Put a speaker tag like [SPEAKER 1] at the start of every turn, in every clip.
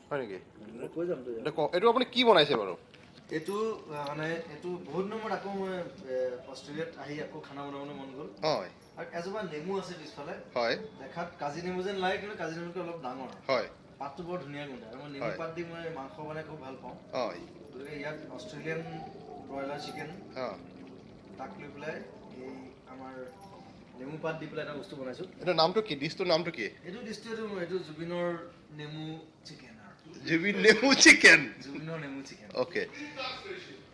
[SPEAKER 1] হয় নেকি
[SPEAKER 2] কৈ যাম
[SPEAKER 1] এইটো আপুনি কি বনাইছে বাৰু
[SPEAKER 2] এইটো মানে এইটো বহুত নম্বৰত আকৌ মই অষ্ট্ৰেলিয়াত আহি আকৌ খানা বনাবলৈ মন গ'ল
[SPEAKER 1] হয়
[SPEAKER 2] আৰু এজোপা নেমু আছে পিছফালে
[SPEAKER 1] হয়
[SPEAKER 2] দেখাত কাজি নেমু যেন লাগে কিন্তু কাজি নেমুটো অলপ ডাঙৰ
[SPEAKER 1] হয়
[SPEAKER 2] পাতটো বৰ ধুনীয়া গোন্ধায় আৰু মই নেমু পাত দি মই মাংস বনাই খুব ভাল পাওঁ
[SPEAKER 1] হয়
[SPEAKER 2] গতিকে ইয়াত অষ্ট্ৰেলিয়ান ব্ৰইলাৰ চিকেন
[SPEAKER 1] অঁ
[SPEAKER 2] তাক লৈ পেলাই এই আমাৰ নেমু পাত দি পেলাই এটা বস্তু বনাইছোঁ
[SPEAKER 1] এইটো নামটো কি ডিছটোৰ নামটো কি
[SPEAKER 2] এইটো ডিষ্টটো এইটো জুবিনৰ নেমু চিকেন
[SPEAKER 1] জুবিন নেমু চিকেন
[SPEAKER 2] জুবিনৰ নেমু চিকেন
[SPEAKER 1] অ'কে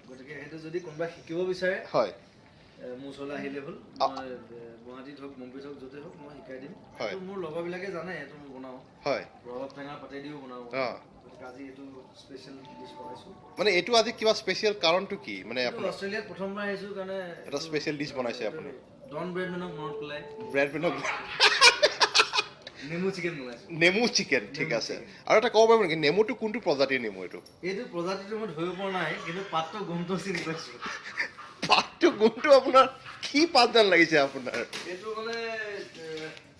[SPEAKER 2] গতিকে সেইটো যদি কোনোবাই শিকিব বিচাৰে
[SPEAKER 1] হয়
[SPEAKER 2] মোৰ ওচৰলৈ আহিলে হ'ল মই গুৱাহাটীত হওক মুম্বাইত হওক য'তে হওক মই শিকাই দিম
[SPEAKER 1] হয়
[SPEAKER 2] মোৰ লগৰবিলাকে জানে এইটো মই বনাওঁ
[SPEAKER 1] হয়
[SPEAKER 2] ৰবাব টেঙা পাতেদিও বনাওঁ
[SPEAKER 1] অঁ
[SPEAKER 2] গতিকে আজি এইটো স্পেচিয়েল ডিছ বনাইছোঁ
[SPEAKER 1] মানে এইটো আজি কিবা স্পেচিয়েল কাৰণটো কি মানে
[SPEAKER 2] এইটো
[SPEAKER 1] আপুনি
[SPEAKER 2] অষ্ট্ৰেলিয়াত প্ৰথমবাৰ আহিছোঁ কাৰণে
[SPEAKER 1] এটা স্পেচিয়েল ডিছ বনাইছে আপুনি
[SPEAKER 2] ডন ব্ৰেডমেনক মনত পেলাই
[SPEAKER 1] ব্ৰেড মিনক
[SPEAKER 2] নেমু চিকেন বনাইছোঁ
[SPEAKER 1] নেমু চিকেন ঠিক আছে আৰু এটা ক'ব পাৰিব নেকি নেমুটো কোনটো প্ৰজাতিৰ নেমু এইটো
[SPEAKER 2] এইটো প্ৰজাতিটো মই ধৰিব পৰা নাই কিন্তু পাতটো গোন্ধটো চিনি পাইছোঁ
[SPEAKER 1] পাতটো গোন্ধটো আপোনাৰ কি পাত যেন লাগিছে আপোনাৰ
[SPEAKER 2] এইটো মানে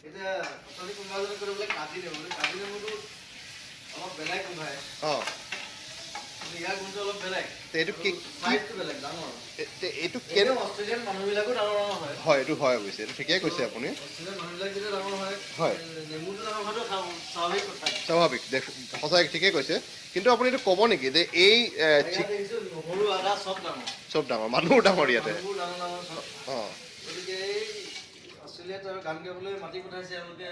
[SPEAKER 2] এতিয়া অথনি কোনোবা এজনে কৈ বোলে কাজি নেমুটো অলপ বেলেগ গোন্ধায়
[SPEAKER 1] অঁ
[SPEAKER 2] ইয়াৰ গোন্ধটো অলপ বেলেগ
[SPEAKER 1] এইটো কি
[SPEAKER 2] চাইজটো বেলেগ ডাঙৰ
[SPEAKER 1] এইটো
[SPEAKER 2] কেনে অষ্ট্ৰেলিয়ান মানুহবিলাকো ডাঙৰ ডাঙৰ হয়
[SPEAKER 1] হয় এইটো হয় অৱশ্যে এইটো ঠিকেই কৈছে আপুনি
[SPEAKER 2] অষ্ট্ৰেলিয়ান মানুহবিলাক যেতিয়া ডাঙৰ হয়
[SPEAKER 1] হয়
[SPEAKER 2] নেমুটো ডাঙৰ হোৱাটো স্বাভাৱিক কথা
[SPEAKER 1] স্বাভাৱিক সঁচাই ঠিকেই কৈছে কিন্তু আপুনি এইটো ক'ব নেকি যে এই
[SPEAKER 2] দেখিছোঁ নহৰু আদা চব ডাঙৰ
[SPEAKER 1] চব ডাঙৰ মানুহো ডাঙৰ ইয়াতে
[SPEAKER 2] মানুহবোৰ ডাঙৰ ডাঙৰ চব
[SPEAKER 1] অঁ
[SPEAKER 2] গতিকে এই অষ্ট্ৰেলিয়াত গান গাবলৈ মাতি পঠাইছে এওঁলোকে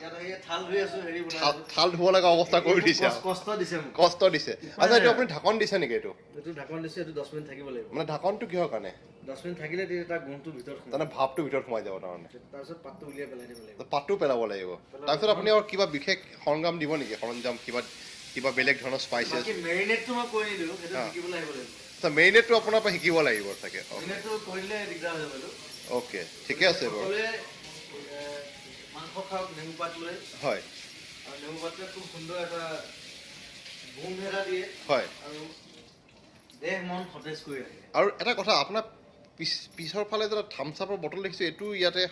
[SPEAKER 2] ইয়াত আহি থাল ধুই আছো হেৰি বনাইছো
[SPEAKER 1] থাল ধুব লগা অৱস্থা কৰি দিছে
[SPEAKER 2] কষ্ট দিছে মোক
[SPEAKER 1] কষ্ট দিছে আচ্ছা এইটো আপুনি ঢাকন দিছে নেকি এইটো
[SPEAKER 2] এইটো ঢাকন দিছে এইটো 10 মিনিট থাকিব লাগিব
[SPEAKER 1] মানে ঢাকনটো কিহৰ কাৰণে
[SPEAKER 2] 10 মিনিট থাকিলে তাৰ গুণটো ভিতৰত সোমায়
[SPEAKER 1] তাৰমানে ভাৱটো ভিতৰত সোমাই যাব তাৰমানে
[SPEAKER 2] তাৰপিছত পাতটো উলিয়াই পেলাই দিব লাগিব
[SPEAKER 1] পাতটো পেলাব লাগিব তাৰপিছত আপুনি আৰু কিবা বিশেষ সৰঞ্জাম দিব নেকি সৰঞ্জাম কিবা বেলেগ ধৰণৰ স্পাইচেছ
[SPEAKER 2] বাকী মেৰিনেটটো মই কৈ নিদিওঁ সেইটো শিকিবলৈ আহিব লাগিব
[SPEAKER 1] আচ্ছা মেৰিনেটটো আপোনাৰ পৰা শিকিব লাগিব চাগে
[SPEAKER 2] মেৰিনেটটো কৰিলে দিগদাৰ হৈ যাব এইটো
[SPEAKER 1] অ'কে ঠিকে আছে বাৰু
[SPEAKER 2] মাংস খাওক নেমু পাত লৈ
[SPEAKER 1] হয়
[SPEAKER 2] আৰু নেমু পাতটোৱে খুব সুন্দৰ এটা গোন্ধ এটা দিয়ে
[SPEAKER 1] হয়
[SPEAKER 2] আৰু দেহ মন সতেজ কৰি ৰাখে
[SPEAKER 1] আৰু এটা কথা আপোনাৰ পিছৰ ফালে যে থামছ আপৰ বটল দেখিছোঁ এইটো ইয়াতে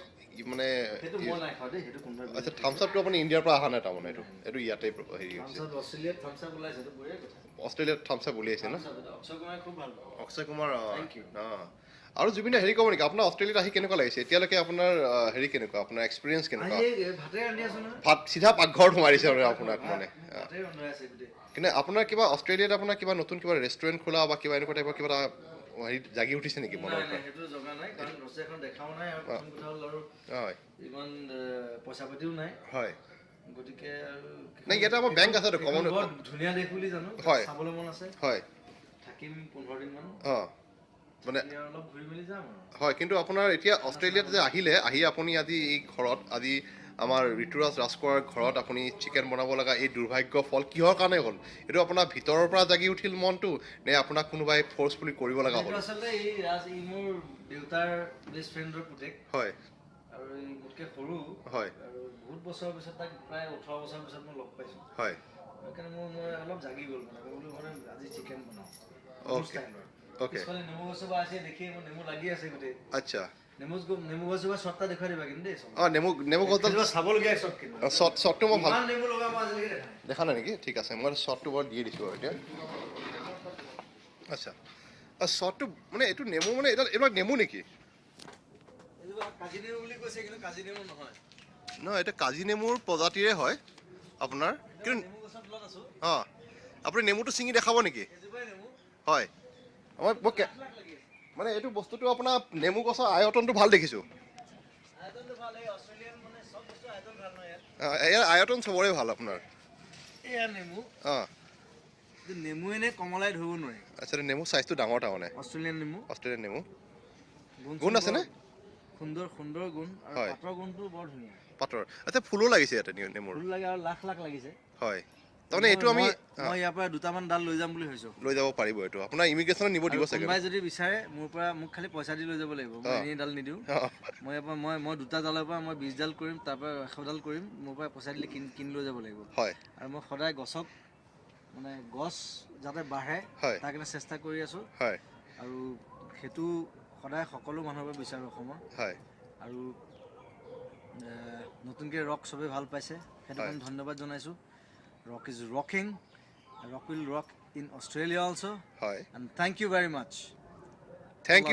[SPEAKER 1] মানে
[SPEAKER 2] সেইটো মই নাই খোৱা দেই সেইটো কোনোবাই
[SPEAKER 1] আচ্ছা থামছ আপটো আপুনি ইণ্ডিয়াৰ পৰা অহা নাই তাৰমানে এইটো ইয়াতে হেৰি হৈছে
[SPEAKER 2] অষ্ট্ৰেলিয়াত থামছ আপ ওলাইছে সেইটো বঢ়িয়া কথা
[SPEAKER 1] অষ্ট্ৰেলিয়াত থামছ আপ উলিয়াইছে ন
[SPEAKER 2] অক্ষয় কুমাৰে খুব ভাল পাওঁ
[SPEAKER 1] অক্ষয় কুমাৰ
[SPEAKER 2] Thank you.
[SPEAKER 1] অঁ আৰু জুবিনে হেৰি ক'ব নেকি আপোনাৰ অষ্ট্ৰেলিয়াত আহি কেনেকুৱা লাগিছে এতিয়ালৈকে আপোনাৰ হেৰি কেনেকুৱা আপোনাৰ এক্সপিৰিয়েঞ্চ কেনেকুৱা
[SPEAKER 2] ভাতে ৰান্ধি আছো নহয়
[SPEAKER 1] ভাত চিধা পাকঘৰত সোমাই দিছে আৰু আপোনাক মানে
[SPEAKER 2] ভাতে ৰন্ধাই আছে গোটেই
[SPEAKER 1] কিন্তু আপোনাৰ কিবা অষ্ট্ৰেলিয়াত আপোনাৰ কিবা নতুন কিবা ৰেষ্টুৰেণ্ট খোলা বা কিবা এনেকুৱা টাইপৰ কিবা হেৰি জাগি উঠিছে নেকি মনৰ পৰা
[SPEAKER 2] সেইটো জগা নাই কাৰণ ৰচী এখন দেখাও নাই আৰু প্ৰথম কথা হ'ল আৰু
[SPEAKER 1] হয়
[SPEAKER 2] ইমান পইচা পাতিও নাই
[SPEAKER 1] হয়
[SPEAKER 2] গতিকে আৰু
[SPEAKER 1] নাই ইয়াতে আমাৰ বেংক আছে কমন
[SPEAKER 2] বৰ ধুনীয়া দেশ বুলি জানো
[SPEAKER 1] হয়
[SPEAKER 2] চাবলৈ মন আছে
[SPEAKER 1] হয়
[SPEAKER 2] থাকিম 15 দিন মান
[SPEAKER 1] অঁ মানে
[SPEAKER 2] অলপ ঘূৰি মেলি যাম আৰু
[SPEAKER 1] হয় কিন্তু আপোনাৰ এতিয়া অষ্ট্ৰেলিয়াত যে আহি আপুনি আজি এই ঘৰত আজি আমাৰ ঋতুৰাজ ৰাজকোঁৱৰৰ ঘৰত আপুনি চিকেন বনাব লগা এই দুৰ্ভাগ্য ফল কিহৰ কাৰণে হ'ল এইটো আপোনাৰ ভিতৰৰ পৰা জাগি উঠিল মনটো নে আপোনাক কোনোবাই ফ'ৰ্চফুলি কৰিব লগা হ'ল
[SPEAKER 2] আচলতে এই মোৰ দেউতাৰ বেষ্ট ফ্ৰেণ্ডৰ পুতেক
[SPEAKER 1] হয়
[SPEAKER 2] আৰু এই মোতকৈ সৰু
[SPEAKER 1] হয়
[SPEAKER 2] আৰু বহুত বছৰৰ পিছত তাক প্ৰায় 18 বছৰৰ পিছত মই লগ পাইছোঁ
[SPEAKER 1] হয়
[SPEAKER 2] সেইকাৰণে মই অলপ জাগি গ'ল মানে বোলো মানে আজি চিকেন বনাওঁ
[SPEAKER 1] অ'কে অ'কে
[SPEAKER 2] পিছফালে নেমু গছজোপা আছে দেখি মোৰ নেমু লাগি আছে গোটেই
[SPEAKER 1] আচ্ছা
[SPEAKER 2] নেমু গছজোপা শ্বটটা দেখুৱাই দিবা কিন্তু দেই
[SPEAKER 1] অঁ নেমু গছডাল
[SPEAKER 2] চাবলগীয়া শ্বট কিন্তু
[SPEAKER 1] শ্বটটো মই ভাল
[SPEAKER 2] ইমান নেমু লগাব আজিলৈকে দেখা নাই
[SPEAKER 1] দেখা নাই নেকি ঠিক আছে মই শ্বটটো বাৰু দিয়ে দিছোঁ আৰু এতিয়া আচ্ছা শ্বটটো মানে এইটো নেমু মানে এইবিলাক নেমু নেকি
[SPEAKER 2] কাজি নেমু বুলি কৈছে কিন্তু কাজি নেমু নহয়
[SPEAKER 1] নহয় এইটো কাজি নেমুৰ প্ৰজাতিৰে হয় আপোনাৰ কিন্তু
[SPEAKER 2] নেমু গছৰ তলত আছো
[SPEAKER 1] অঁ আপুনি নেমুটো ছিঙি দেখাব নেকি
[SPEAKER 2] এজোপাই নেমু
[SPEAKER 1] হয় মই মানে এইটো বস্তুটো আপোনাৰ নেমু গছৰ আয়তনটো ভাল দেখিছোঁ
[SPEAKER 2] আয়তনটো ভাল এই অষ্ট্ৰেলিয়ান মানে সব বস্তু আয়তন ভাল নহয়
[SPEAKER 1] ইয়াৰ আয়তন চবৰে ভাল আপোনাৰ
[SPEAKER 2] এয়া নেমু
[SPEAKER 1] অঁ
[SPEAKER 2] নেমু এনে কমলাই ধৰিব নোৱাৰি
[SPEAKER 1] আচ্ছা নেমু চাইজটো ডাঙৰ তাৰমানে
[SPEAKER 2] অষ্ট্ৰেলিয়ান নেমু
[SPEAKER 1] গুণ আছেনে
[SPEAKER 2] সুন্দৰ গুণ আৰু
[SPEAKER 1] হয়
[SPEAKER 2] পাতৰ গুণটো বৰ ধুনীয়া
[SPEAKER 1] পাতৰ আচ্ছা ফুলো লাগিছে ইয়াতে নেমুৰ
[SPEAKER 2] ফুল লাগে আৰু লাখ লাগিছে
[SPEAKER 1] হয় তাৰমানে এইটো আমি
[SPEAKER 2] মই ইয়াৰ পৰা দুটামান ডাল লৈ যাম বুলি ভাবিছোঁ
[SPEAKER 1] লৈ যাব পাৰিব এইটো আপোনাৰ ইমিগ্ৰেশ্যনত নিব দিব চাগে
[SPEAKER 2] কোনোবাই যদি বিচাৰে মোৰ পৰা মোক খালি পইচা দি লৈ যাব লাগিব মই এনেই ডাল নিদিওঁ মই ইয়াৰ পৰা মই দুটা ডালৰ পৰা মই 20 ডাল কৰিম তাৰ পৰা 100 ডাল কৰিম মোৰ পৰা পইচা দিলে কিনি লৈ যাব লাগিব
[SPEAKER 1] হয়
[SPEAKER 2] আৰু মই সদায় গছক মানে গছ যাতে বাঢ়ে তাৰ কাৰণে চেষ্টা কৰি আছোঁ
[SPEAKER 1] হয়
[SPEAKER 2] আৰু সেইটো সদায় সকলো মানুহৰ পৰা বিচাৰোঁ অসমৰ
[SPEAKER 1] হয়
[SPEAKER 2] আৰু নতুনকৈ ৰক চবেই ভাল পাইছে সেইটো কাৰণে ধন্যবাদ জনাইছোঁ Rock is rocking. Rock will rock in Australia also.
[SPEAKER 1] হয়
[SPEAKER 2] And thank you very much.
[SPEAKER 1] Thank